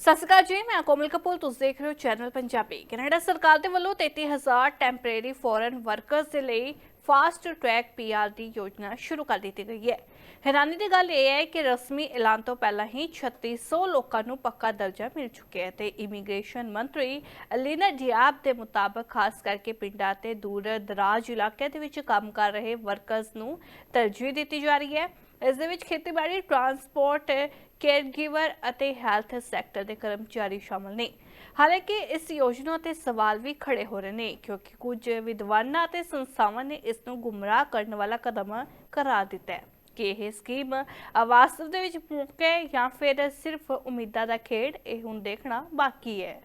ਸਤਿ ਸ਼੍ਰੀ ਅਕਾਲ ਜੀ, ਮੈਂ ਕੋਮਲ ਕਪੂਰ। ਤੁਸੀਂ ਦੇਖ ਰਹੇ ਹੋ ਚੈਨਲ ਪੰਜਾਬੀ। ਕੈਨੇਡਾ ਸਰਕਾਰ ਦੇ ਵੱਲੋਂ 33,000 ਟੈਂਪਰੇਰੀ ਫੋਰਨ ਵਰਕਰਸ ਦੇ ਲਈ ਫਾਸਟ ਟਰੈਕ ਪੀਆਰ ਦੀ ਯੋਜਨਾ ਸ਼ੁਰੂ ਕਰ ਦਿੱਤੀ ਗਈ ਹੈ। ਹੈਰਾਨੀ ਦੀ ਗੱਲ ਇਹ ਹੈ ਕਿ ਰਸਮੀ ਐਲਾਨ ਤੋਂ ਪਹਿਲਾਂ ਹੀ 3600 ਲੋਕਾਂ ਨੂੰ ਪੱਕਾ ਦਰਜਾ ਮਿਲ ਚੁੱਕਿਆ ਹੈ ਤੇ ਇਮੀਗ੍ਰੇਸ਼ਨ ਮੰਤਰੀ ਅਲੀਨਾ ਡਿਆਬ ਦੇ ਮੁਤਾਬਕ ਖਾਸ ਕਰਕੇ ਪਿੰਡਾਂ ਤੇ ਦੂਰ ਦਰਾਜ ਇਲਾਕਿਆਂ ਦੇ ਵਿੱਚ ਕੰਮ ਕਰ ਰਹੇ ਵਰਕਰਸ ਨੂੰ ਤਰਜੀਹ ਦਿੱਤੀ ਜਾ ਰਹੀ ਹੈ। ਇਸ ਦੇ ਵਿੱਚ ਖੇਤੀਬਾੜੀ, ਟਰਾਂਸਪੋਰਟ, ਕੇਅਰਗਿਵਰ ਅਤੇ ਹੈਲਥ ਸੈਕਟਰ ਦੇ ਕਰਮਚਾਰੀ ਸ਼ਾਮਲ ਨੇ। ਹਾਲਾਂਕਿ ਇਸ ਯੋਜਨਾ ਤੇ ਸਵਾਲ ਵੀ ਖੜੇ ਹੋ ਰਹੇ ਨੇ ਕਿਉਂਕਿ ਕੁਝ ਵਿਦਵਾਨਾਂ ਅਤੇ ਸੰਸਥਾਵਾਂ ਨੇ ਇਸ ਨੂੰ ਗੁੰਮਰਾਹ ਕਰਨ ਵਾਲਾ ਕਦਮ ਕਰਾਰ ਦਿੱਤਾ ਹੈ ਕਿ ਇਹ ਸਕੀਮ ਵਾਸਤਵ ਦੇ ਵਿੱਚ ਮੌਕਾ ਹੈ ਜਾਂ ਫਿਰ ਸਿਰਫ ਉਮੀਦਾਂ ਦਾ ਖੇਡ। ਇਹ ਹੁਣ ਦੇਖਣਾ ਬਾਕੀ ਹੈ।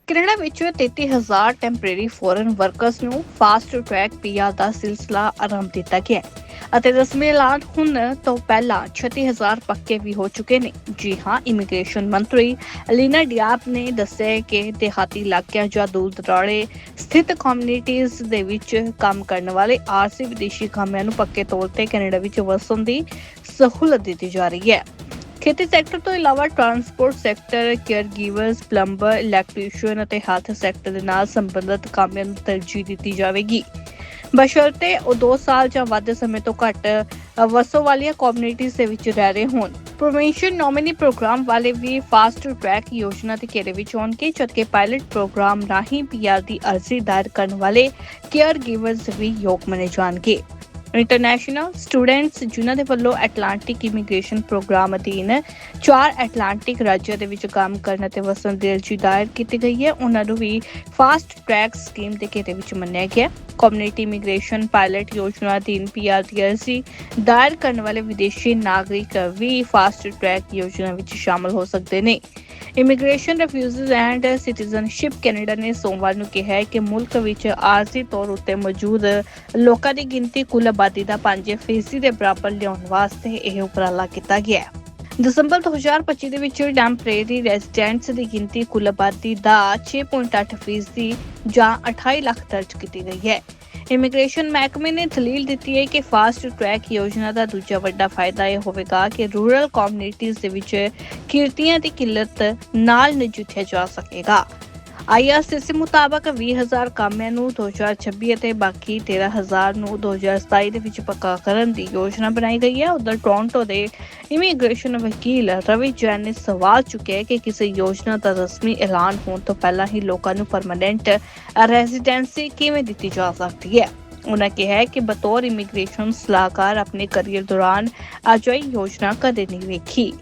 ਕੈਨੇਡਾ ਵਿੱਚ 33,000 ਟੈਂਪਰੇਰੀ ਫੋਰਨ ਵਰਕਰਸ ਨੂੰ ਫਾਸਟ ਟਰੈਕ ਪੀਆਰ ਦਾ ਸਿਲਸਿਲਾ ਆਰੰਭ ਦਿੱਤਾ ਗਿਆ ਹੈ ਅਤੇ ਰਸਮੀ ਐਲਾਨ ਹੁਣ ਤੋਂ ਪਹਿਲਾਂ 36,000 ਪੱਕੇ ਵੀ ਹੋ ਚੁੱਕੇ ਨੇ। ਜੀ ਹਾਂ, ਇਮੀਗ੍ਰੇਸ਼ਨ ਮੰਤਰੀ ਅਲੀਨਾ ਡਿਆਬ ਨੇ ਦੱਸਿਆ ਕਿ ਦਿਹਾਤੀ ਇਲਾਕਿਆਂ ਜਾਂ ਦੂਰ ਦਰਾਡੇ ਸਥਿਤ ਕਮਿਊਨਿਟੀਜ਼ ਦੇ ਵਿੱਚ ਕੰਮ ਕਰਨ ਵਾਲੇ ਆਰਸੀ ਵਿਦੇਸ਼ੀ ਕਾਮਿਆਂ ਨੂੰ ਪੱਕੇ ਤੌਰ ਤੇ ਕੈਨੇਡਾ ਵਿੱਚ ਵਸਣ ਦੀ ਸਹੂਲਤ ਦਿੱਤੀ ਜਾ ਰਹੀ ਹੈ। ਖੇਤੀ ਸੈਕਟਰ ਤੋਂ ਇਲਾਵਾ ਟਰਾਂਸਪੋਰਟ ਸੈਕਟਰ, ਕੇਅਰਗਿਵਰਸ, ਪਲੰਬਰ, ਇਲੈਕਟ੍ਰੀਸ਼ੀਅਨ ਅਤੇ ਹੈਲਥ ਸੈਕਟਰ ਦੇ ਨਾਲ ਸੰਬੰਧਿਤ ਕਾਮਿਆਂ ਨੂੰ ਤਰਜੀਹ ਦਿੱਤੀ ਜਾਵੇਗੀ, ਬਸ਼ਰਤੇ ਉਹ 2 ਸਾਲ ਜਾਂ ਵੱਧ ਸਮੇਂ ਤੋਂ ਘੱਟ ਵਸੋਂ ਵਾਲੀਆਂ ਕਮਿਊਨਿਟੀਜ਼ ਦੇ ਵਿੱਚ ਰਹਿ ਰਹੇ ਹੋਣ। ਪ੍ਰੋਵਿੰਸ਼ੀਅਲ ਨੋਮਿਨੀ ਪ੍ਰੋਗਰਾਮ ਵਾਲੇ ਵੀ ਫਾਸਟ ਟਰੈਕ ਯੋਜਨਾ ਦੇ ਘੇਰੇ ਵਿੱਚ ਆਉਣਗੇ, ਜਦਕਿ ਪਾਇਲਟ ਪ੍ਰੋਗਰਾਮ ਰਾਹੀਂ ਪੀਆਰ ਦੀ ਅਰਜ਼ੀ ਦਾਇਰ ਕਰਨ ਵਾਲੇ ਕੇਅਰਗਿਵਰਸ ਵੀ ਯੋਗ ਮੰਨੇ ਜਾਣਗੇ। ਇੰਟਰਨੈਸ਼ਨਲ ਸਟੂਡੈਂਟਸ ਜਿਨ੍ਹਾਂ ਦੇ ਵੱਲੋਂ ਐਟਲਾਂਟਿਕ ਇਮੀਗ੍ਰੇਸ਼ਨ ਪ੍ਰੋਗਰਾਮ ਅਧੀਨ 4 ਐਟਲਾਂਟਿਕ ਰਾਜਾਂ ਦੇ ਵਿੱਚ ਕੰਮ ਕਰਨ ਅਤੇ ਵਸਣ ਦੀ ਅਰਜ਼ੀ ਦਾਇਰ ਕੀਤੀ ਗਈ ਹੈ, ਉਹਨਾਂ ਨੂੰ ਵੀ ਫਾਸਟ ਟਰੈਕ ਸਕੀਮ ਦੇ ਘੇਰੇ ਵਿੱਚ ਮੰਨਿਆ ਗਿਆ। ਕਮਿਊਨਿਟੀ ਇਮੀਗ੍ਰੇਸ਼ਨ ਪਾਇਲਟ ਯੋਜਨਾ ਅਧੀਨ ਪੀਆਰ ਦੀ ਅਰਜ਼ੀ ਦਾਇਰ ਕਰਨ ਵਾਲੇ ਵਿਦੇਸ਼ੀ ਨਾਗਰਿਕ ਵੀ ਫਾਸਟ ਟਰੈਕ ਯੋਜਨਾ ਵਿੱਚ ਸ਼ਾਮਲ ਹੋ ਸਕਦੇ ਨੇ। Immigration refugees and citizenship Canada ਨੇ ਸੋਮਵਾਰ ਨੂੰ ਕਿਹਾ ਹੈ ਕਿ ਮੁਲਕ ਵਿੱਚ ਆਰਜ਼ੀ ਤੌਰ ਉੱਤੇ ਮੌਜੂਦ ਲੋਕਾਂ ਦੀ ਗਿਣਤੀ ਕੁੱਲ ਆਬਾਦੀ ਦਾ 5% ਦੇ ਬਰਾਬਰ ਲਿਆਉਣ ਵਾਸਤੇ ਇਹ ਉਪਰਾਲਾ ਕੀਤਾ ਗਿਆ ਹੈ। ਦਸੰਬਰ 2025 ਦੇ ਵਿੱਚ ਟੈਂਪਰੇਰੀ ਰੈਜ਼ੀਡੈਂਟਸ ਦੀ ਗਿਣਤੀ ਕੁੱਲ ਆਬਾਦੀ ਦਾ 6.8% ਜਾਂ 28 ਲੱਖ ਦਰਜ ਕੀਤੀ ਗਈ ਹੈ। ਇਮੀਗ੍ਰੇਸ਼ਨ ਮਹਿਕਮੇ ਨੇ ਦਲੀਲ ਦਿੱਤੀ ਹੈ ਕਿ ਫਾਸਟ ਟਰੈਕ ਯੋਜਨਾ ਦਾ ਦੂਜਾ ਵੱਡਾ ਫਾਇਦਾ ਇਹ ਹੋਵੇਗਾ ਕਿ ਰੂਰਲ ਕਮਿਊਨਿਟੀਜ਼ ਦੇ ਵਿੱਚ ਕਿਰਤੀਆਂ ਦੀ ਕਿੱਲਤ ਨਾਲ ਨਜਿੱਠਿਆ ਜਾ ਸਕੇਗਾ। ਆਈਆਰਸੀਸੀ ਮੁਤਾਬਕ 20,000 ਕਾਮਿਆਂ ਨੂੰ 2026 ਅਤੇ ਬਾਕੀ 13,000 ਨੂੰ 2027 ਦੇ ਵਿੱਚ ਪੱਕਾ ਕਰਨ ਦੀ ਯੋਜਨਾ ਬਣਾਈ ਗਈ ਹੈ। ਉਧਰ ਟੋਰਾਂਟੋ ਦੇ ਇਮੀਗ੍ਰੇਸ਼ਨ ਵਕੀਲ ਰਵੀ ਜੈਨ ਨੇ ਸਵਾਲ ਚੁੱਕਿਆ ਕਿ ਕਿਸੇ ਯੋਜਨਾ ਦਾ ਰਸਮੀ ਐਲਾਨ ਹੋਣ ਤੋਂ ਪਹਿਲਾਂ ਹੀ ਲੋਕਾਂ ਨੂੰ ਪਰਮਾਨੈਂਟ ਰੈਜ਼ੀਡੈਂਸੀ ਕਿਵੇਂ ਦਿੱਤੀ ਜਾ ਸਕਦੀ ਹੈ। ਉਹਨਾਂ ਕਿਹਾ ਕਿ ਬਤੌਰ ਇਮੀਗ੍ਰੇਸ਼ਨ ਸਲਾਹਕਾਰ ਆਪਣੇ ਕਰੀਅਰ ਦੌਰਾਨ ਅਜਿਹੀ ਯੋਜਨਾ ਕਦੇ ਨਹੀਂ ਵੇਖੀ।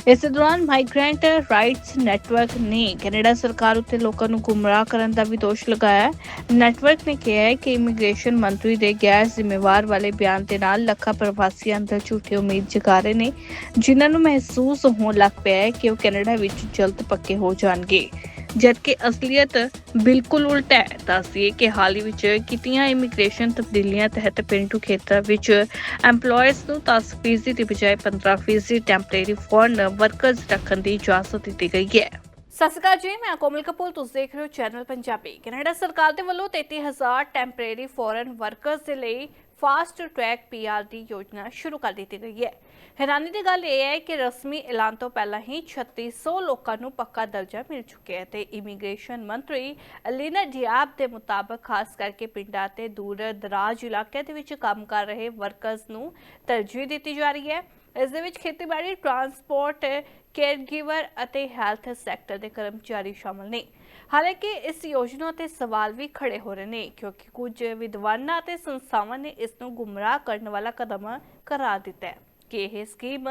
ਇਸ ਦੌਰਾਨ ਮਾਈਗ੍ਰੈਂਟ ਰਾਈਟਸ ਨੈਟਵਰਕ ਨੇ ਕੈਨੇਡਾ ਸਰਕਾਰ ਉੱਤੇ ਲੋਕਾਂ ਨੂੰ ਗੁੰਮਰਾਹ ਕਰਨ ਦਾ ਵੀ ਦੋਸ਼ ਲਗਾਇਆ। ਨੈਟਵਰਕ ਨੇ ਕਿਹਾ ਹੈ ਕਿ ਇਮੀਗ੍ਰੇਸ਼ਨ ਮੰਤਰੀ ਦੇ ਗੈਰ ਜ਼ਿੰਮੇਵਾਰ ਵਾਲੇ ਬਿਆਨ ਦੇ ਨਾਲ ਲੱਖਾਂ ਪ੍ਰਵਾਸੀ ਅੰਦਰ ਝੂਠੀ ਉਮੀਦ ਜਗਾ ਰਹੇ ਨੇ, ਜਿਨ੍ਹਾਂ ਨੂੰ ਮਹਿਸੂਸ ਹੋਣ ਲੱਗ ਪਿਆ ਹੈ ਕਿ ਉਹ ਕੈਨੇਡਾ ਵਿੱਚ ਜਲਦ ਪੱਕੇ ਹੋ ਜਾਣਗੇ, ਜਦਕਿ ਅਸਲੀਅਤ ਬਿਲਕੁਲ ਉਲਟਾ ਹੈ। ਦੱਸੀਏ ਕਿ ਹਾਲ ਹੀ ਵਿੱਚ ਕੀਤੀਆਂ ਇਮੀਗ੍ਰੇਸ਼ਨ ਤਬਦੀਲੀਆਂ ਤਹਿਤ ਪੇਂਡੂ ਖੇਤਰ ਵਿੱਚ ਐਮਪਲੋਇਰਸ ਨੂੰ 10% ਦੀ ਬਜਾਏ 15% ਟੈਂਪਰੇਰੀ ਫੋਰਨ ਵਰਕਰਸ ਰੱਖਣ ਦੀ ਇਜਾਜ਼ਤ ਦਿੱਤੀ ਗਈ ਹੈ। ਸਤਿ ਸ਼੍ਰੀ ਅਕਾਲ ਜੀ, ਮੈਂ ਕੋਮਲ ਕਪੂਰ। ਤੁਸੀਂ ਦੇਖ ਰਹੇ ਹੋ ਚੈਨਲ ਪੰਜਾਬੀ। ਕੈਨੇਡਾ ਸਰਕਾਰ ਦੇ ਵੱਲੋਂ 33,000 ਟੈਂਪਰੇਰੀ ਫੋਰਨ ਵਰਕਰਸ ਦੇ ਲਈ ਫਾਸਟ ਟਰੈਕ ਪੀਆਰ ਦੀ ਯੋਜਨਾ ਸ਼ੁਰੂ ਕਰ ਦਿੱਤੀ ਗਈ ਹੈ। ਹੈਰਾਨੀ ਦੀ ਗੱਲ ਇਹ ਹੈ ਕਿ ਰਸਮੀ ਐਲਾਨ ਤੋਂ ਪਹਿਲਾਂ ਹੀ 3600 ਲੋਕਾਂ ਨੂੰ ਪੱਕਾ ਦਰਜਾ ਮਿਲ ਚੁੱਕਿਆ ਹੈ ਤੇ ਇਮੀਗ੍ਰੇਸ਼ਨ ਮੰਤਰੀ ਅਲੀਨਾ ਡਿਆਬ ਦੇ ਮੁਤਾਬਕ ਖਾਸ ਕਰਕੇ ਪਿੰਡਾਂ ਤੇ ਦੂਰ ਦਰਾਜ ਇਲਾਕਿਆਂ ਦੇ ਵਿੱਚ ਕੰਮ ਕਰ ਰਹੇ ਵਰਕਰਸ ਨੂੰ ਤਰਜੀਹ ਦਿੱਤੀ ਜਾ ਰਹੀ ਹੈ। ਇਸ ਦੇ ਵਿੱਚ ਖੇਤੀਬਾੜੀ, ਟਰਾਂਸਪੋਰਟ, ਕੇਅਰਗਿਵਰ ਅਤੇ ਹੈਲਥ ਸੈਕਟਰ ਦੇ ਕਰਮਚਾਰੀ ਸ਼ਾਮਲ ਨੇ। ਹਾਲਾਂਕਿ ਇਸ ਯੋਜਨਾ ਤੇ ਸਵਾਲ ਵੀ ਖੜੇ ਹੋ ਰਹੇ ਨੇ ਕਿਉਂਕਿ ਕੁਝ ਵਿਦਵਾਨਾਂ ਅਤੇ ਸੰਸਥਾਵਾਂ ਨੇ ਇਸ ਨੂੰ ਗੁੰਮਰਾਹ ਕਰਨ ਵਾਲਾ ਕਦਮ ਕਰਾਰ ਦਿੱਤਾ ਹੈ ਕਿ ਇਹ ਸਕੀਮ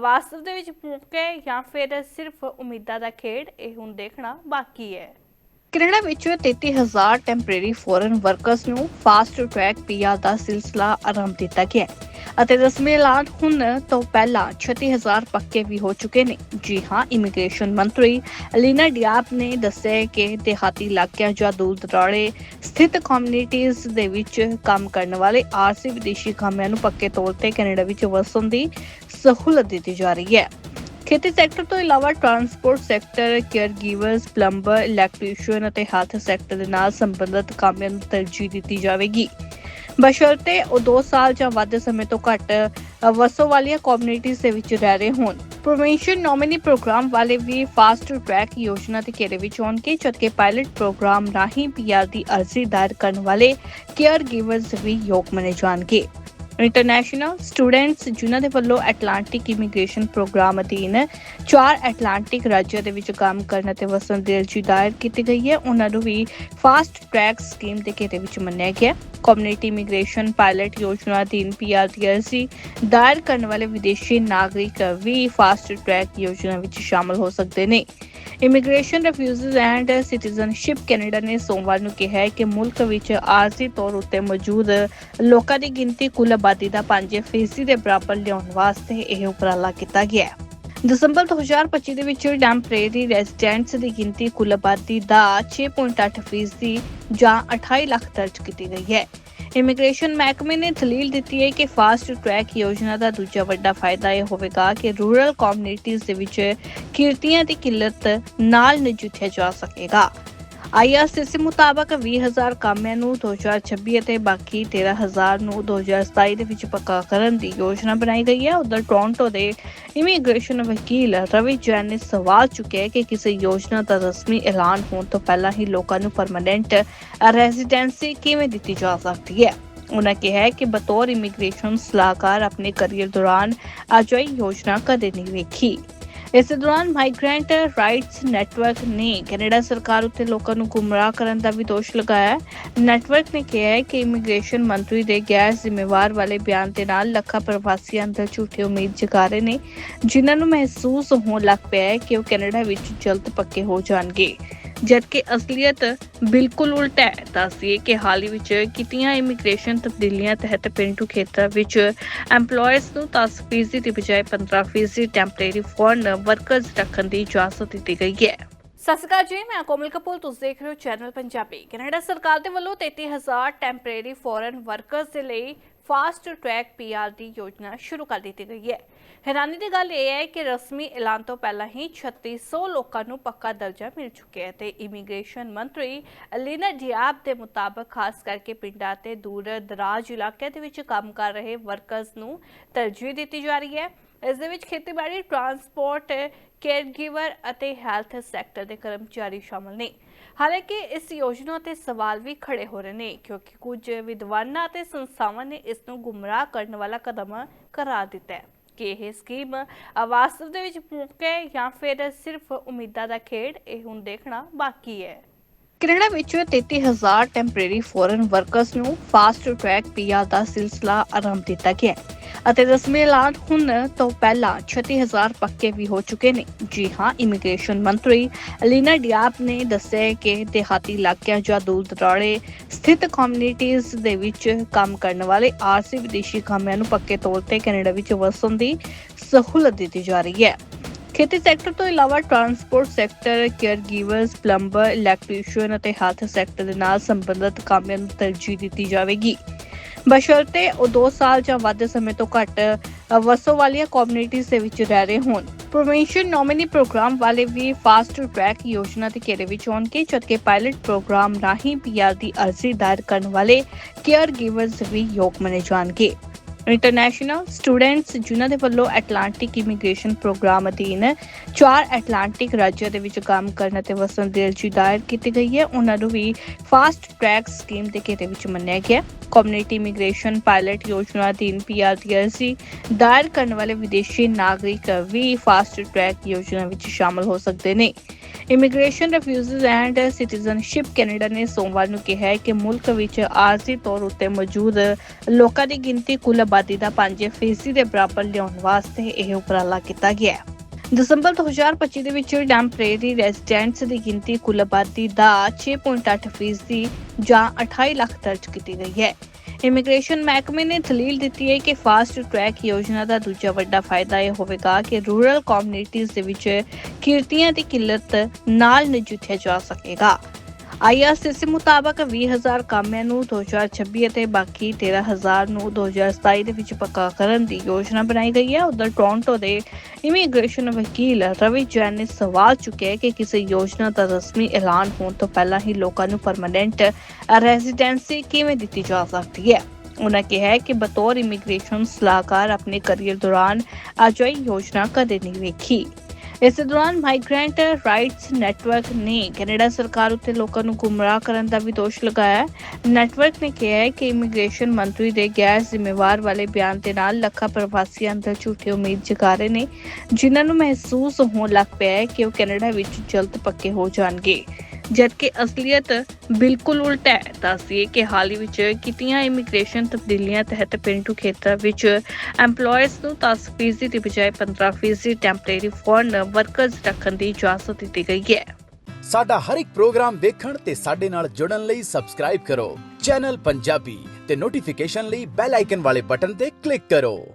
ਵਾਸਤਵ ਦੇ ਵਿੱਚ ਮੌਕਾ ਹੈ ਜਾਂ ਫਿਰ ਸਿਰਫ ਉਮੀਦਾਂ ਦਾ ਖੇਡ। ਇਹ ਹੁਣ ਦੇਖਣਾ ਬਾਕੀ ਹੈ। ਕੈਨੇਡਾ ਵਿੱਚ 33,000 ਟੈਂਪਰੇਰੀ ਫੋਰਨ ਵਰਕਰਸ ਨੂੰ ਫਾਸਟ ਟਰੈਕ ਪੀਆਰ ਦਾ ਸਿਲਸਿਲਾ ਆਰੰਭ ਦਿੱਤਾ ਗਿਆ ਹੈ ਅਤੇ ਰਸਮੀ ਐਲਾਨ ਹੁਣ ਤੋਂ ਪਹਿਲਾਂ 36,000 ਪੱਕੇ ਵੀ ਹੋ ਚੁੱਕੇ ਨੇ। ਜੀ ਹਾਂ, ਇਮੀਗ੍ਰੇਸ਼ਨ ਮੰਤਰੀ ਅਲੀਨਾ ਡਿਆਬ ਨੇ ਦੱਸਿਆ ਕਿ ਦਿਹਾਤੀ ਇਲਾਕਿਆਂ ਜਾਂ ਦੂਰ ਦਰਾਡੇ ਸਥਿਤ ਕਮਿਊਨਿਟੀਜ਼ ਦੇ ਵਿੱਚ ਕੰਮ ਕਰਨ ਵਾਲੇ ਆਰਸੀ ਵਿਦੇਸ਼ੀ ਕਾਮਿਆਂ ਨੂੰ ਪੱਕੇ ਤੌਰ ਤੇ ਕੈਨੇਡਾ ਵਿੱਚ ਵਸਣ ਦੀ ਸਹੂਲਤ ਦਿੱਤੀ ਜਾ ਰਹੀ ਹੈ। ਖੇਤੀ ਸੈਕਟਰ ਤੋਂ ਇਲਾਵਾ ਟਰਾਂਸਪੋਰਟ ਸੈਕਟਰ, ਕੇਅਰਗਿਵਰਸ, ਪਲੰਬਰ, ਇਲੈਕਟ੍ਰੀਸ਼ੀਅਨ ਅਤੇ ਹੈਲਥ ਸੈਕਟਰ ਦੇ ਨਾਲ ਸੰਬੰਧਿਤ ਕਾਮਿਆਂ ਨੂੰ ਤਰਜੀਹ ਦਿੱਤੀ ਜਾਵੇਗੀ, ਬਸ਼ਰਤੇ ਉਹ 2 ਸਾਲ ਜਾਂ ਵੱਧ ਸਮੇਂ ਤੋਂ ਘੱਟ ਵਸੋਂ ਵਾਲੀਆਂ ਕਮਿਊਨਿਟੀਜ਼ ਦੇ ਵਿੱਚ ਰਹਿ ਰਹੇ ਹੋਣ। ਪ੍ਰੋਵਿੰਸ਼ੀਅਲ ਨੋਮੀਨੀ ਪ੍ਰੋਗਰਾਮ ਵਾਲੇ ਵੀ ਫਾਸਟ ਟਰੈਕ ਯੋਜਨਾ ਦੇ ਘੇਰੇ ਵਿੱਚ ਆਉਣਗੇ, ਜਦਕਿ ਪਾਇਲਟ ਪ੍ਰੋਗਰਾਮ ਰਾਹੀਂ ਪੀਆਰ ਦੀ ਅਰਜ਼ੀ ਦਾਇਰ ਕਰਨ ਵਾਲੇ ਕੇਅਰ ਗਿਵਰਸ ਵੀ ਯੋਗ ਮੰਨੇ ਜਾਣਗੇ। ਇੰਟਰਨੈਸ਼ਨਲ ਸਟੂਡੈਂਟਸ ਜਿਨ੍ਹਾਂ ਦੇ ਵੱਲੋਂ ਐਟਲਾਂਟਿਕ ਇਮੀਗ੍ਰੇਸ਼ਨ ਪ੍ਰੋਗਰਾਮ ਅਧੀਨ 4 ਐਟਲਾਂਟਿਕ ਰਾਜਾਂ ਦੇ ਵਿੱਚ ਕੰਮ ਕਰਨ ਅਤੇ ਵਸਣ ਦੀ ਅਰਜ਼ੀ ਦਾਇਰ ਕੀਤੀ ਗਈ ਹੈ, ਉਹਨਾਂ ਨੂੰ ਵੀ ਫਾਸਟ ਟਰੈਕ ਸਕੀਮ ਦੇ ਘੇਰੇ ਵਿੱਚ ਮੰਨਿਆ ਗਿਆ। ਕਮਿਊਨਿਟੀ ਇਮੀਗ੍ਰੇਸ਼ਨ ਪਾਇਲਟ ਯੋਜਨਾ ਅਧੀਨ ਪੀਆਰ ਦੀ ਅਰਜ਼ੀ ਦਾਇਰ ਕਰਨ ਵਾਲੇ ਵਿਦੇਸ਼ੀ ਨਾਗਰਿਕ ਵੀ ਫਾਸਟ ਟਰੈਕ ਯੋਜਨਾ ਵਿੱਚ ਸ਼ਾਮਲ ਹੋ ਸਕਦੇ ਨੇ। Immigration refugees and citizenship Canada ਨੇ ਸੋਮਵਾਰ ਨੂੰ ਕਿਹਾ ਹੈ ਕਿ ਮੁਲਕ ਵਿੱਚ ਆਰਜ਼ੀ ਤੌਰ ਉੱਤੇ ਮੌਜੂਦ ਲੋਕਾਂ ਦੀ ਗਿਣਤੀ ਕੁੱਲ ਆਬਾਦੀ ਦਾ 5% ਦੇ ਬਰਾਬਰ ਲਿਆਉਣ ਵਾਸਤੇ ਇਹ ਉਪਰਾਲਾ ਕੀਤਾ ਗਿਆ ਹੈ। ਦਸੰਬਰ 2025 ਦੇ ਵਿੱਚ ਟੈਂਪਰੇਰੀ ਰੈਜ਼ੀਡੈਂਟਸ ਦੀ ਗਿਣਤੀ ਕੁੱਲ ਆਬਾਦੀ ਦਾ 6.8% ਜਾਂ 28 ਲੱਖ ਦਰਜ ਕੀਤੀ ਗਈ ਹੈ। ਇਮੀਗ੍ਰੇਸ਼ਨ ਮਹਿਕਮੇ ਨੇ ਦਲੀਲ ਦਿੱਤੀ ਹੈ ਕਿ ਫਾਸਟ ਟਰੈਕ ਯੋਜਨਾ ਦਾ ਦੂਜਾ ਵੱਡਾ ਫਾਇਦਾ ਇਹ ਹੋਵੇਗਾ ਕਿ ਰੂਰਲ ਕਮਿਊਨਿਟੀਜ਼ ਦੇ ਵਿੱਚ ਕਿਰਤੀਆਂ ਦੀ ਕਿੱਲਤ ਨਾਲ ਨਜਿੱਠਿਆ ਜਾ ਸਕੇਗਾ। IRCC ਮੁਤਾਬਕ 20,000 ਕਾਮਿਆਂ ਨੂੰ 2026 ਅਤੇ ਬਾਕੀ 13,000 ਨੂੰ 2027 ਦੇ ਵਿੱਚ ਪੱਕਾ ਕਰਨ ਦੀ ਯੋਜਨਾ ਬਣਾਈ ਗਈ ਹੈ। ਉਧਰ ਟੋਰਾਂਟੋ ਦੇ ਇਮੀਗ੍ਰੇਸ਼ਨ ਵਕੀਲ ਰਵੀ ਜੈਨ ਨੇ ਸਵਾਲ ਚੁੱਕਿਆ ਕਿ ਕਿਸੇ ਯੋਜਨਾ ਦਾ ਰਸਮੀ ਐਲਾਨ ਹੋਣ ਤੋਂ ਪਹਿਲਾਂ ਹੀ ਲੋਕਾਂ ਨੂੰ ਪਰਮਾਨੈਂਟ ਰੈਜ਼ੀਡੈਂਸੀ ਕਿਵੇਂ ਦਿੱਤੀ ਜਾ ਸਕਦੀ ਹੈ। ਉਨ੍ਹਾਂ ਕਿਹਾ ਕਿ ਬਤੌਰ ਇਮੀਗ੍ਰੇਸ਼ਨ ਸਲਾਹਕਾਰ ਆਪਣੇ ਕਰੀਅਰ ਦੌਰਾਨ ਅਜਿਹੀ ਯੋਜਨਾ ਕਦੇ ਨਹੀਂ ਵੇਖੀ। ਇਸ ਦੌਰਾਨ ਮਾਈਗ੍ਰੈਂਟ ਰਾਈਟਸ ਨੈਟਵਰਕ ਨੇ ਕੈਨੇਡਾ ਸਰਕਾਰ ਉੱਤੇ ਲੋਕਾਂ ਨੂੰ ਗੁੰਮਰਾਹ ਕਰਨ ਦਾ ਵੀ ਦੋਸ਼ ਲਗਾਇਆ। ਨੈਟਵਰਕ ਨੇ ਕਿਹਾ ਹੈ ਕਿ ਇਮੀਗ੍ਰੇਸ਼ਨ ਮੰਤਰੀ ਦੇ ਗੈਰ ਜ਼ਿੰਮੇਵਾਰ ਵਾਲੇ ਬਿਆਨ ਦੇ ਨਾਲ ਲੱਖਾਂ ਪ੍ਰਵਾਸੀ ਅੰਦਰ ਝੂਠੀ ਉਮੀਦ ਜਗਾ ਰਹੇ ਨੇ, ਜਿਨ੍ਹਾਂ ਨੂੰ ਮਹਿਸੂਸ ਹੋਣ ਲੱਗ ਪਿਆ ਹੈ ਕਿ ਉਹ ਕੈਨੇਡਾ ਵਿੱਚ ਜਲਦ ਪੱਕੇ ਹੋ ਜਾਣਗੇ, ਜਦਕਿ ਅਸਲੀਅਤ ਬਿਲਕੁਲ ਉਲਟਾ ਹੈ। ਦੱਸੀਏ ਕਿ ਹਾਲ ਹੀ ਵਿੱਚ ਕੀਤੀਆਂ ਇਮੀਗ੍ਰੇਸ਼ਨ ਤਬਦੀਲੀਆਂ ਤਹਿਤ ਪੇਂਡੂ ਖੇਤਰਾਂ ਵਿੱਚ EMPLOYERS ਨੂੰ 10% ਦੀ ਬਜਾਏ 15% ਟੈਂਪਰੇਰੀ ਫੋਰਨ ਵਰਕਰਸ ਰੱਖਣ ਦੀ ਇਜਾਜ਼ਤ ਦਿੱਤੀ ਗਈ ਹੈ। ਸਤਿ ਸ਼੍ਰੀ ਅਕਾਲ ਜੀ, ਮੈਂ ਕੋਮਲ ਕਪੂਰ, ਤੁਸੀਂ ਦੇਖ ਰਹੇ ਹੋ ਚੈਨਲ ਪੰਜਾਬੀ। ਕੈਨੇਡਾ ਸਰਕਾਰ ਦੇ ਵੱਲੋਂ 33,000 ਟੈਂਪਰੇਰੀ ਫੋਰਨ ਵਰਕਰਸ ਦੇ ਲਈ ਫਾਸਟ ਟਰੈਕ ਪੀਆਰ ਦੀ ਯੋਜਨਾ ਸ਼ੁਰੂ ਕਰ ਦਿੱਤੀ ਗਈ ਹੈ। ਹੈਰਾਨੀ ਦੀ ਗੱਲ ਇਹ ਹੈ ਕਿ ਰਸਮੀ ਐਲਾਨ ਤੋਂ ਪਹਿਲਾਂ ਹੀ 3600 ਲੋਕਾਂ ਨੂੰ ਪੱਕਾ ਦਰਜਾ ਮਿਲ ਚੁੱਕਿਆ ਹੈ ਤੇ ਇਮੀਗ੍ਰੇਸ਼ਨ ਮੰਤਰੀ ਅਲੀਨਾ ਡਿਆਬ ਦੇ ਮੁਤਾਬਕ ਖਾਸ ਕਰਕੇ ਪਿੰਡਾਂ ਤੇ ਦੂਰ ਦਰਾਜ ਇਲਾਕਿਆਂ ਦੇ ਵਿੱਚ ਕੰਮ ਕਰ ਰਹੇ ਵਰਕਰਸ ਨੂੰ ਤਰਜੀਹ ਦਿੱਤੀ ਜਾ ਰਹੀ ਹੈ। ਇਸ ਦੇ ਵਿੱਚ ਖੇਤੀਬਾੜੀ, ਟਰਾਂਸਪੋਰਟ, ਕੇਅਰਗਿਵਰ ਅਤੇ ਹੈਲਥ ਸੈਕਟਰ ਦੇ ਕਰਮਚਾਰੀ ਸ਼ਾਮਲ ਨੇ। ਹਾਲਾਂਕਿ ਇਸ ਯੋਜਨਾ ਤੇ ਸਵਾਲ ਵੀ ਖੜੇ ਹੋ ਰਹੇ ਨੇ ਕਿਉਂਕਿ ਕੁਝ ਵਿਦਵਾਨਾਂ ਅਤੇ ਸੰਸਥਾਵਾਂ ਨੇ ਇਸ ਨੂੰ ਗੁੰਮਰਾਹ ਕਰਨ ਵਾਲਾ ਕਦਮ ਕਰਾਰ ਦਿੱਤਾ ਹੈ ਕਿ ਇਹ ਸਕੀਮ ਵਾਸਤਵ ਦੇ ਵਿੱਚ ਮੌਕਾ ਹੈ ਜਾਂ ਫਿਰ ਸਿਰਫ ਉਮੀਦਾਂ ਦਾ ਖੇਡ। ਇਹ ਹੁਣ ਦੇਖਣਾ ਬਾਕੀ ਹੈ। ਕੈਨੇਡਾ ਵਿੱਚ 33,000 ਟੈਂਪਰੇਰੀ ਫੋਰਨ ਵਰਕਰਸ ਨੂੰ ਫਾਸਟ ਟਰੈਕ ਪੀਆਰ ਦਾ ਸਿਲਸਿਲਾ ਆਰੰਭ ਦਿੱਤਾ ਗਿਆ ਹੈ ਅਤੇ ਰਸਮੀ ਐਲਾਨ ਹੁਣ ਤੋਂ ਪਹਿਲਾਂ 36,000 ਪੱਕੇ ਵੀ ਹੋ ਚੁੱਕੇ ਨੇ। ਜੀ ਹਾਂ, ਇਮੀਗ੍ਰੇਸ਼ਨ ਮੰਤਰੀ ਅਲੀਨਾ ਡਿਆਬ ਨੇ ਦੱਸਿਆ ਕਿ ਦਿਹਾਤੀ ਇਲਾਕਿਆਂ ਜਾਂ ਦੂਰ ਦਰਾੜੇ ਸਥਿਤ ਕਮਿਊਨਿਟੀਜ਼ ਦੇ ਵਿੱਚ ਕੰਮ ਕਰਨ ਵਾਲੇ ਆਰਸੀ ਵਿਦੇਸ਼ੀ ਕਾਮਿਆਂ ਨੂੰ ਪੱਕੇ ਤੌਰ ਤੇ ਕੈਨੇਡਾ ਵਿੱਚ ਵਸਣ ਦੀ ਸਹੂਲਤ ਦਿੱਤੀ ਜਾ ਰਹੀ ਹੈ। ਖੇਤੀ ਸੈਕਟਰ ਤੋਂ ਇਲਾਵਾ transport sector, care givers, plumber, electrician ਅਤੇ ਹੈਲਥ ਸੈਕਟਰ ਦੇ ਨਾਲ ਸੰਬੰਧਿਤ ਕਾਮਿਆਂ ਨੂੰ ਤਰਜੀਹ ਦਿੱਤੀ ਜਾਵੇਗੀ, ਬਸ਼ਰਤੇ ਉਹ 2 ਸਾਲ ਜਾਂ ਵੱਧ ਸਮੇਂ ਤੋਂ ਘੱਟ ਵਸੋਂ ਵਾਲੀਆਂ ਕਮਿਊਨਿਟੀਜ਼ ਦੇ ਵਿੱਚ ਰਹਿ ਰਹੇ ਹੋਣ। ਪ੍ਰੋਵਿੰਸ਼ੀਅਲ ਨੋਮੀਨੀ ਪ੍ਰੋਗਰਾਮ ਵਾਲੇ ਵੀ ਫਾਸਟ ਟਰੈਕ ਯੋਜਨਾ ਦੇ ਘੇਰੇ ਵਿੱਚ ਆਉਣਗੇ, ਜਦਕਿ ਪਾਇਲਟ ਪ੍ਰੋਗਰਾਮ ਰਾਹੀਂ ਪੀਆਰ ਦੀ ਅਰਜ਼ੀ ਦਾਇਰ ਕਰਨ ਵਾਲੇ ਕੇਅਰ ਗਿਵਰਸ ਵੀ ਯੋਗ ਮੰਨੇ ਜਾਣਗੇ। ਇੰਟਰਨੈਸ਼ਨਲ ਸਟੂਡੈਂਟਸ ਜਿਨ੍ਹਾਂ ਦੇ ਵੱਲੋਂ ਐਟਲਾਂਟਿਕ ਇਮੀਗ੍ਰੇਸ਼ਨ ਪ੍ਰੋਗਰਾਮ ਅਧੀਨ 4 ਐਟਲਾਂਟਿਕ ਰਾਜਾਂ ਦੇ ਵਿੱਚ ਕੰਮ ਕਰਨ ਅਤੇ ਵਸਣ ਦੀ ਅਰਜ਼ੀ ਦਾਇਰ ਕੀਤੀ ਗਈ ਹੈ, ਉਹਨਾਂ ਨੂੰ ਵੀ ਫਾਸਟ ਟਰੈਕ ਸਕੀਮ ਦੇ ਘੇਰੇ ਵਿੱਚ ਮੰਨਿਆ ਗਿਆ। ਕਮਿਊਨਿਟੀ ਇਮੀਗ੍ਰੇਸ਼ਨ ਪਾਇਲਟ ਯੋਜਨਾ ਅਧੀਨ ਪੀਆਰ ਦੀ ਅਰਜ਼ੀ ਦਾਇਰ ਕਰਨ ਵਾਲੇ ਵਿਦੇਸ਼ੀ ਨਾਗਰਿਕ ਵੀ ਫਾਸਟ ਟਰੈਕ ਯੋਜਨਾ ਵਿੱਚ ਸ਼ਾਮਲ ਹੋ ਸਕਦੇ ਨੇ। Immigration refugees and citizenship Canada ਨੇ ਸੋਮਵਾਰ ਨੂੰ ਕਿਹਾ ਹੈ ਕਿ ਮੁਲਕ ਵਿੱਚ ਆਰਜ਼ੀ ਤੌਰ ਉੱਤੇ ਮੌਜੂਦ ਲੋਕਾਂ ਦੀ ਗਿਣਤੀ ਕੁੱਲ ਆਬਾਦੀ ਦਾ 5% ਦੇ ਬਰਾਬਰ ਲਿਆਉਣ ਵਾਸਤੇ ਇਹ ਉਪਰਾਲਾ ਕੀਤਾ ਗਿਆ ਹੈ। ਦਸੰਬਰ 2025 ਦੇ ਵਿੱਚ ਟੈਂਪਰੇਰੀ ਰੈਜ਼ੀਡੈਂਟਸ ਦੀ ਗਿਣਤੀ ਕੁੱਲ ਆਬਾਦੀ ਦਾ 6.8% ਜਾਂ 28 ਲੱਖ ਦਰਜ ਕੀਤੀ ਗਈ ਹੈ। ਇਮੀਗ੍ਰੇਸ਼ਨ ਮਹਿਕਮੇ ਨੇ ਦਲੀਲ ਦਿੱਤੀ ਹੈ ਕਿ ਫਾਸਟ ਟਰੈਕ ਯੋਜਨਾ ਦਾ ਦੂਜਾ ਵੱਡਾ ਫਾਇਦਾ ਇਹ ਹੋਵੇਗਾ ਕਿ ਰੂਰਲ ਕਮਿਊਨਿਟੀਜ਼ ਦੇ ਵਿੱਚ ਕਿਰਤੀਆਂ ਦੀ ਕਿੱਲਤ ਨਾਲ ਨਜਿੱਠਿਆ ਜਾ ਸਕੇਗਾ। IRCC ਮੁਤਾਬਕ 20,000 ਕਾਮਿਆਂ ਨੂੰ 2026 ਅਤੇ ਬਾਕੀ 13,000 ਨੂੰ 2027 ਦੇ ਵਿੱਚ ਪੱਕਾ ਕਰਨ ਦੀ ਯੋਜਨਾ ਬਣਾਈ ਗਈ ਹੈ। ਉਧਰ ਟੋਰਾਂਟੋ ਦੇ ਇਮੀਗ੍ਰੇਸ਼ਨ ਵਕੀਲ ਰਵੀ ਜੈਨ ਨੇ ਸਵਾਲ ਚੁੱਕਿਆ ਕਿ ਕਿਸੇ ਯੋਜਨਾ ਦਾ ਰਸਮੀ ਐਲਾਨ ਹੋਣ ਤੋਂ ਪਹਿਲਾਂ ਹੀ ਲੋਕਾਂ ਨੂੰ ਪਰਮਾਨੈਂਟ ਰੈਜ਼ੀਡੈਂਸੀ ਕਿਵੇਂ ਦਿੱਤੀ ਜਾ ਸਕਦੀ ਹੈ। ਉਹਨਾਂ ਕਿਹਾ ਹੈ ਕਿ ਬਤੌਰ ਇਮੀਗ੍ਰੇਸ਼ਨ ਸਲਾਹਕਾਰ ਆਪਣੇ ਕਰੀਅਰ ਦੌਰਾਨ ਅਜਿਹੀ ਯੋਜਨਾ ਕਦੇ ਨਹੀਂ ਵੇਖੀ। ਇਸ ਦੌਰਾਨ ਮਾਈਗ੍ਰੈਂਟ ਰਾਈਟਸ ਨੈਟਵਰਕ ਨੇ ਕੈਨੇਡਾ ਸਰਕਾਰ ਉੱਤੇ ਲੋਕਾਂ ਨੂੰ ਗੁੰਮਰਾਹ ਕਰਨ ਦਾ ਵੀ ਦੋਸ਼ ਲਗਾਇਆ ਹੈ। ਨੈਟਵਰਕ ਨੇ ਕਿਹਾ ਹੈ ਕਿ ਇਮੀਗ੍ਰੇਸ਼ਨ ਮੰਤਰੀ ਦੇ ਗੈਰ ਜ਼ਿੰਮੇਵਾਰ ਵਾਲੇ ਬਿਆਨ ਦੇ ਨਾਲ ਲੱਖਾਂ ਪ੍ਰਵਾਸੀ ਅੰਦਰ ਝੂਠੀ ਉਮੀਦ ਜਗਾ ਰਹੇ ਨੇ, ਜਿਨ੍ਹਾਂ ਨੂੰ ਮਹਿਸੂਸ ਹੋਣ ਲੱਗ ਪਿਆ ਹੈ ਕਿ ਉਹ ਕੈਨੇਡਾ ਵਿੱਚ ਜਲਦ ਪੱਕੇ ਹੋ ਜਾਣਗੇ, ਜਦਕਿ ਅਸਲੀਅਤ ਬਿਲਕੁਲ ਉਲਟਾ ਹੈ। ਦੱਸੀਏ ਕਿ ਹਾਲ ਹੀ ਵਿੱਚ ਕੀਤੀਆਂ ਇਮੀਗ੍ਰੇਸ਼ਨ ਤਬਦੀਲੀਆਂ ਤਹਿਤ ਪੇਂਡੂ ਖੇਤਰਾਂ ਵਿੱਚ EMPLOYEES ਨੂੰ 10% ਦੀ ਬਜਾਏ 15% ਟੈਂਪਰੇਰੀ ਫੋਰਨ ਵਰਕਰਸ ਰੱਖਣ ਦੀ ਇਜਾਜ਼ਤ ਦਿੱਤੀ ਗਈ ਹੈ। ਸਾਡਾ ਹਰ ਇੱਕ ਪ੍ਰੋਗਰਾਮ ਦੇਖਣ ਤੇ ਸਾਡੇ ਨਾਲ ਜੁੜਨ ਲਈ ਸਬਸਕ੍ਰਾਈਬ ਕਰੋ ਚੈਨਲ ਪੰਜਾਬੀ ਤੇ ਨੋਟੀਫਿਕੇਸ਼ਨ ਲਈ ਬੈਲ ਆਈਕਨ ਵਾਲੇ ਬਟਨ ਤੇ ਕਲਿੱਕ ਕਰੋ।